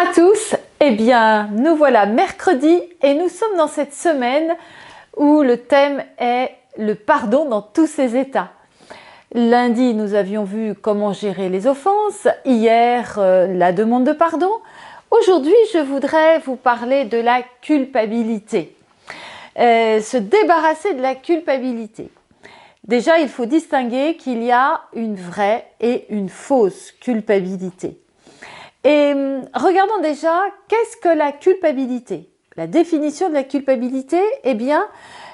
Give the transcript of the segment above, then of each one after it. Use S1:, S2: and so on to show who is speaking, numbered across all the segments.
S1: à tous, eh bien nous voilà mercredi et nous sommes dans cette semaine où le thème est le pardon dans tous ses états. Lundi nous avions vu comment gérer les offenses, hier la demande de pardon. Aujourd'hui je voudrais vous parler de la culpabilité, se débarrasser de la culpabilité. Déjà il faut distinguer qu'il y a une vraie et une fausse culpabilité. Et regardons déjà, qu'est-ce que la culpabilité? La définition de la culpabilité, eh bien,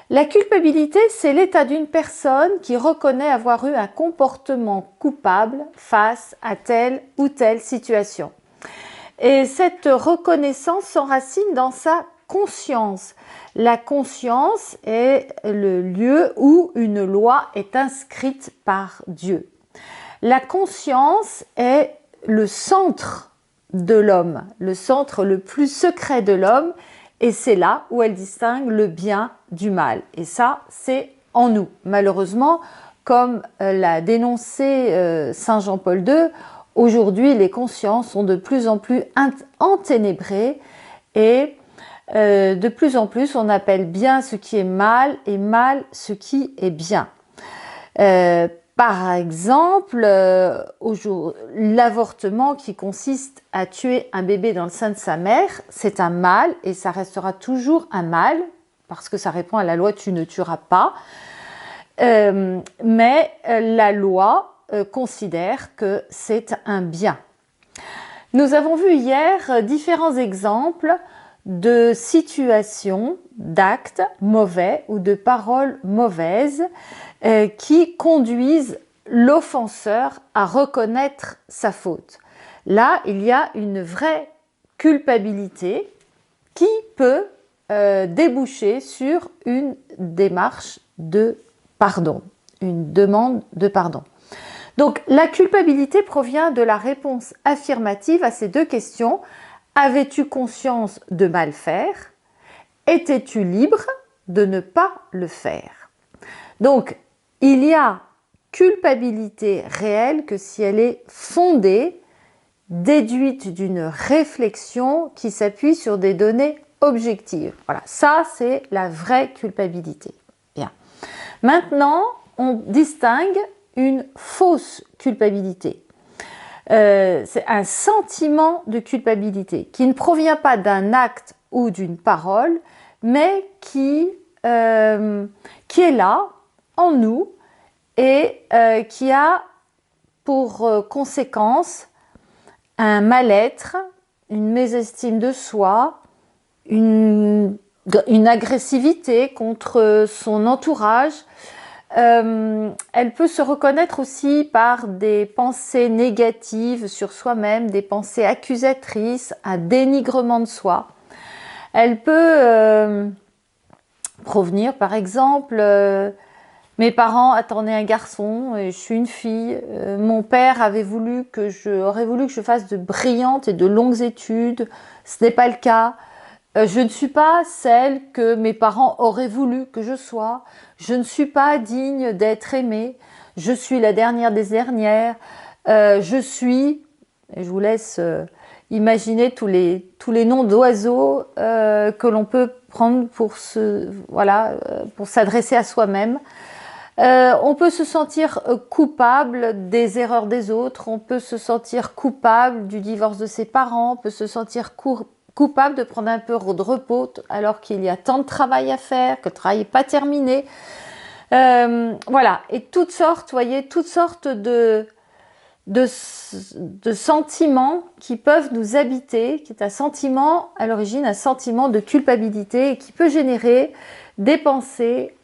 S1: la culpabilité, c'est l'état d'une personne qui reconnaît avoir eu un comportement coupable face à telle ou telle situation. Et cette reconnaissance s'enracine dans sa conscience. La conscience est le lieu où une loi est inscrite par Dieu. La conscience est le centre de l'homme, le centre le plus secret de l'homme, et c'est là où elle distingue le bien du mal. Et ça, c'est en nous. Malheureusement, comme l'a dénoncé Saint Jean-Paul II, aujourd'hui, les consciences sont de plus en plus enténébrées et de plus en plus, on appelle bien ce qui est mal et mal ce qui est bien. Par exemple, l'avortement qui consiste à tuer un bébé dans le sein de sa mère, c'est un mal et ça restera toujours un mal parce que ça répond à la loi « tu ne tueras pas ». Mais la loi considère que c'est un bien. Nous avons vu hier différents exemples de situations, d'actes mauvais ou de paroles mauvaises qui conduisent l'offenseur à reconnaître sa faute. Là, il y a une vraie culpabilité qui peut déboucher sur une démarche de pardon, une demande de pardon. Donc, la culpabilité provient de la réponse affirmative à ces deux questions. Avais-tu conscience de mal faire? Étais-tu libre de ne pas le faire? Donc, il y a culpabilité réelle que si elle est fondée, déduite d'une réflexion qui s'appuie sur des données objectives. Voilà, ça c'est la vraie culpabilité. Bien. Maintenant, on distingue une fausse culpabilité. C'est un sentiment de culpabilité qui ne provient pas d'un acte ou d'une parole, mais qui est là, en nous, et qui a pour conséquence un mal-être, une mésestime de soi, une agressivité contre son entourage. Elle peut se reconnaître aussi par des pensées négatives sur soi-même, des pensées accusatrices, un dénigrement de soi. Elle peut provenir par exemple, mes parents attendaient un garçon et je suis une fille, mon père aurait voulu que je fasse de brillantes et de longues études, ce n'est pas le cas. Je ne suis pas celle que mes parents auraient voulu que je sois. Je ne suis pas digne d'être aimée. Je suis la dernière des dernières. Je vous laisse imaginer tous les noms d'oiseaux que l'on peut prendre pour s'adresser à soi-même. On peut se sentir coupable des erreurs des autres. On peut se sentir coupable du divorce de ses parents. On peut se sentir coupable de prendre un peu de repos alors qu'il y a tant de travail à faire, que le travail n'est pas terminé. Voilà, et toutes sortes de sentiments qui peuvent nous habiter, qui est un sentiment, à l'origine, un sentiment de culpabilité et qui peut générer des pensées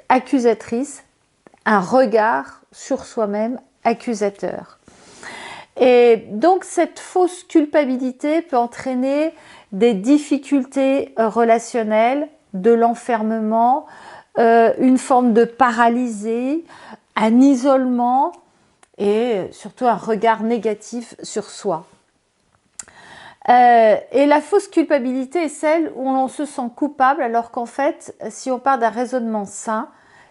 S1: accusatrices, un regard sur soi-même accusateur. Et donc cette fausse culpabilité peut entraîner des difficultés relationnelles, de l'enfermement, une forme de paralysie, un isolement et surtout un regard négatif sur soi. Et la fausse culpabilité est celle où l'on se sent coupable alors qu'en fait, si on part d'un raisonnement sain,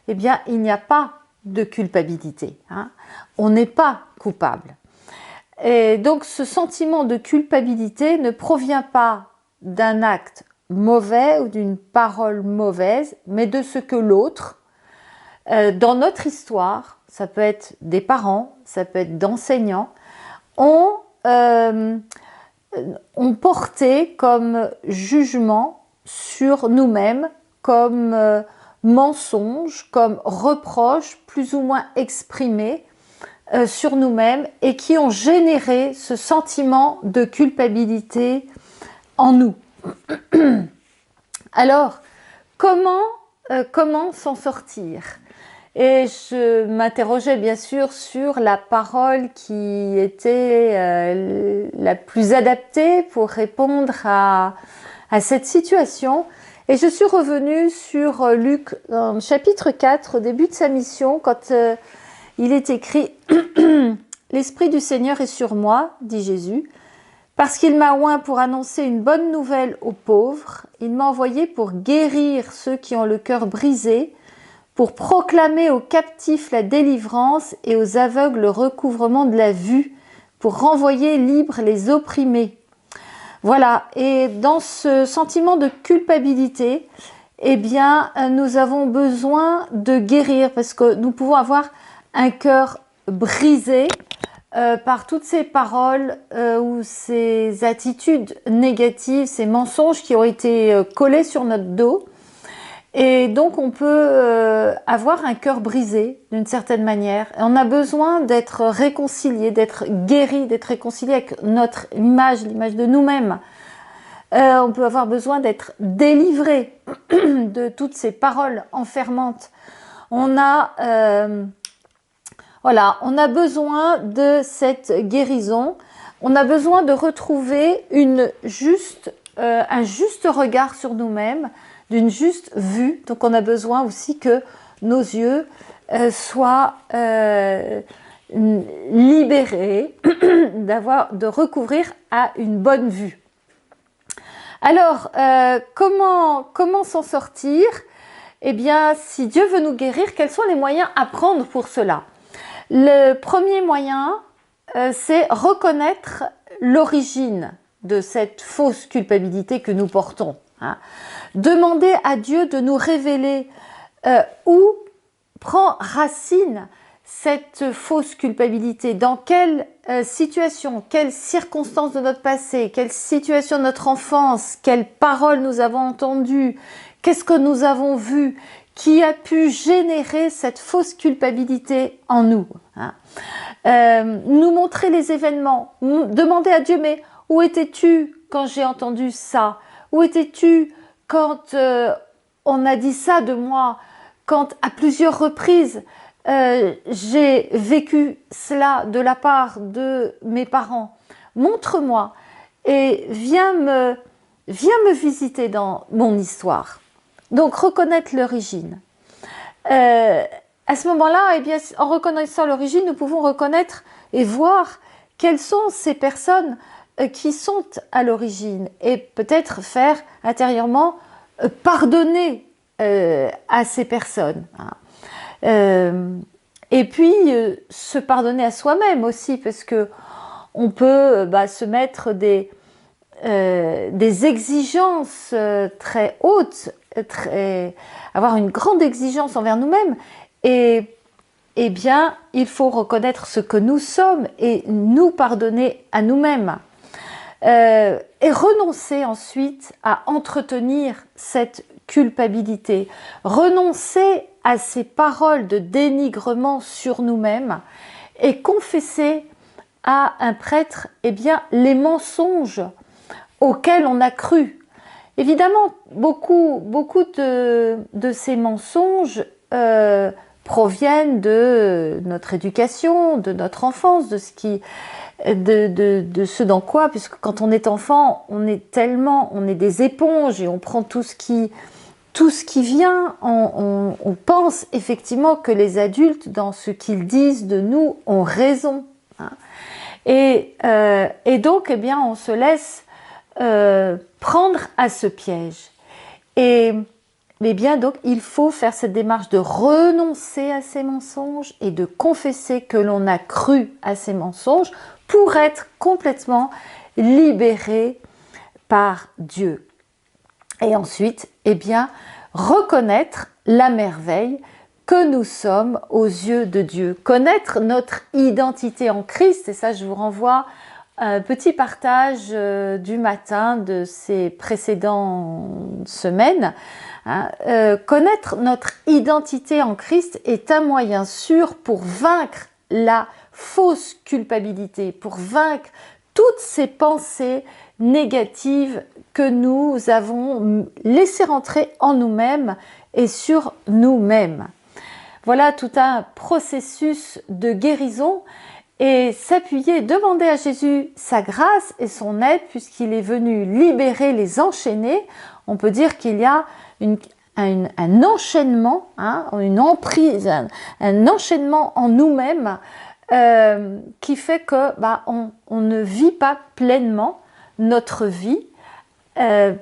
S1: eh bien il n'y a pas de culpabilité. On n'est pas coupable. Et donc ce sentiment de culpabilité ne provient pas d'un acte mauvais ou d'une parole mauvaise, mais de ce que l'autre, dans notre histoire, ça peut être des parents, ça peut être d'enseignants, ont porté comme jugement sur nous-mêmes, comme mensonge, comme reproche plus ou moins exprimé sur nous-mêmes et qui ont généré ce sentiment de culpabilité en nous. Alors, comment s'en sortir? Et je m'interrogeais bien sûr sur la parole qui était la plus adaptée pour répondre à cette situation. Et je suis revenue sur Luc, chapitre 4, au début de sa mission, quand il est écrit « L'Esprit du Seigneur est sur moi, dit Jésus, parce qu'il m'a oint pour annoncer une bonne nouvelle aux pauvres. Il m'a envoyé pour guérir ceux qui ont le cœur brisé, pour proclamer aux captifs la délivrance et aux aveugles le recouvrement de la vue, pour renvoyer libres les opprimés. » Voilà, et dans ce sentiment de culpabilité, eh bien, nous avons besoin de guérir parce que nous pouvons avoir un cœur brisé par toutes ces paroles ou ces attitudes négatives, ces mensonges qui ont été collés sur notre dos. Et donc on peut avoir un cœur brisé d'une certaine manière. Et on a besoin d'être réconcilié, d'être guéri, d'être réconcilié avec notre image, l'image de nous-mêmes. On peut avoir besoin d'être délivré de toutes ces paroles enfermantes. On a besoin de cette guérison. On a besoin de retrouver un juste regard sur nous-mêmes, d'une juste vue. Donc on a besoin aussi que nos yeux soient libérés, de recouvrir à une bonne vue. Alors, comment s'en sortir? Eh bien, si Dieu veut nous guérir, quels sont les moyens à prendre pour cela? Le premier moyen, c'est reconnaître l'origine de cette fausse culpabilité que nous portons. Demander à Dieu de nous révéler où prend racine cette fausse culpabilité, dans quelle situation, quelles circonstances de notre passé, quelle situation de notre enfance, quelles paroles nous avons entendues, qu'est-ce que nous avons vu, qui a pu générer cette fausse culpabilité en nous. Nous montrer les événements, demander à Dieu, mais où étais-tu quand j'ai entendu ça? Où étais-tu quand on a dit ça de moi? Quand à plusieurs reprises j'ai vécu cela de la part de mes parents? Montre-moi et viens me visiter dans mon histoire. Donc reconnaître l'origine. À ce moment-là, eh bien, en reconnaissant l'origine, nous pouvons reconnaître et voir quelles sont ces personnes qui sont à l'origine et peut-être faire intérieurement pardonner à ces personnes. Et puis se pardonner à soi-même aussi, parce que on peut se mettre des exigences très hautes, avoir une grande exigence envers nous-mêmes, et eh bien il faut reconnaître ce que nous sommes et nous pardonner à nous-mêmes. Et renoncer ensuite à entretenir cette culpabilité, renoncer à ces paroles de dénigrement sur nous-mêmes et confesser à un prêtre les mensonges auxquels on a cru. Évidemment, beaucoup de ces mensonges proviennent de notre éducation, de notre enfance, de ce dans quoi, puisque quand on est enfant, on est des éponges et on prend tout ce qui vient, on pense effectivement que les adultes, dans ce qu'ils disent de nous, ont raison. Et donc, on se laisse prendre à ce piège. Et eh bien donc il faut faire cette démarche de renoncer à ces mensonges et de confesser que l'on a cru à ces mensonges pour être complètement libéré par Dieu. Et ensuite, eh bien, reconnaître la merveille que nous sommes aux yeux de Dieu. Connaître notre identité en Christ, et ça je vous renvoie à un petit partage du matin de ces précédentes semaines. Connaître notre identité en Christ est un moyen sûr pour vaincre la fausse culpabilité, pour vaincre toutes ces pensées négatives que nous avons laissées rentrer en nous-mêmes et sur nous-mêmes. Voilà tout un processus de guérison et s'appuyer, demander à Jésus sa grâce et son aide puisqu'il est venu libérer les enchaînés. On peut dire qu'il y a un enchaînement, une emprise, un enchaînement en nous-mêmes qui fait que on ne vit pas pleinement notre vie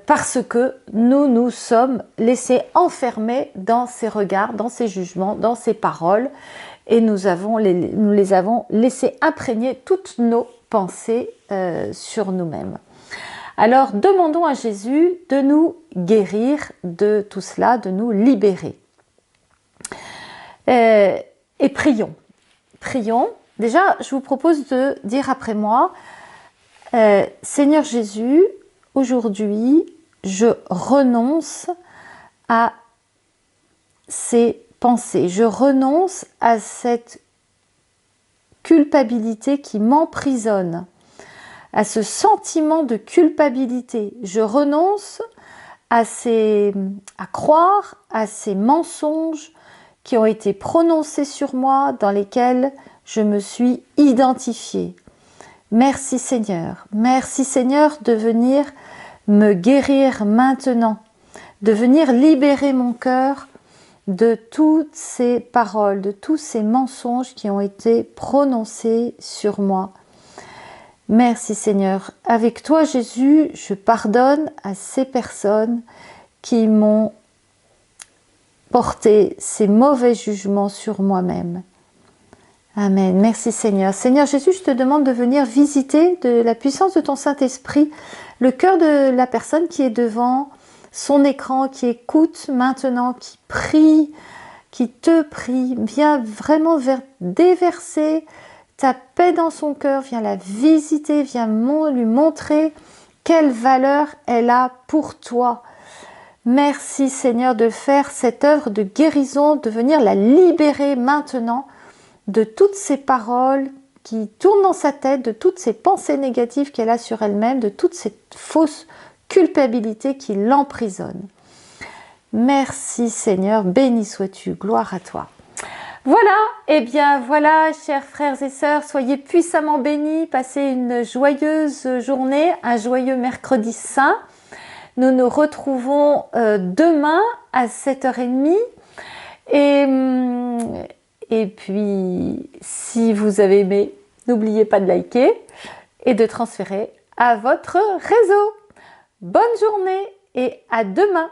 S1: parce que nous nous sommes laissés enfermer dans ces regards, dans ces jugements, dans ces paroles et nous les avons laissé imprégner toutes nos pensées sur nous-mêmes. Alors demandons à Jésus de nous guérir de tout cela, de nous libérer. Et prions. Prions. Déjà, je vous propose de dire après moi, Seigneur Jésus, aujourd'hui, je renonce à ces pensées. Je renonce à cette culpabilité qui m'emprisonne, à ce sentiment de culpabilité. Je renonce à croire à ces mensonges qui ont été prononcés sur moi, dans lesquels je me suis identifiée. Merci Seigneur de venir me guérir maintenant, de venir libérer mon cœur de toutes ces paroles, de tous ces mensonges qui ont été prononcés sur moi. Merci Seigneur. Avec toi Jésus, je pardonne à ces personnes qui m'ont porté ces mauvais jugements sur moi-même. Amen. Merci Seigneur. Seigneur Jésus, je te demande de venir visiter de la puissance de ton Saint-Esprit le cœur de la personne qui est devant son écran, qui écoute maintenant, qui prie, qui te prie. Viens vraiment déverser ta paix dans son cœur, viens la visiter, viens lui montrer quelle valeur elle a pour toi. Merci Seigneur de faire cette œuvre de guérison, de venir la libérer maintenant de toutes ces paroles qui tournent dans sa tête, de toutes ces pensées négatives qu'elle a sur elle-même, de toute cette fausse culpabilité qui l'emprisonne. Merci Seigneur, béni sois-tu, gloire à toi. Voilà, et bien voilà, chers frères et sœurs, soyez puissamment bénis, passez une joyeuse journée, un joyeux mercredi saint. Nous nous retrouvons demain à 7h30 et puis si vous avez aimé, n'oubliez pas de liker et de transférer à votre réseau. Bonne journée et à demain!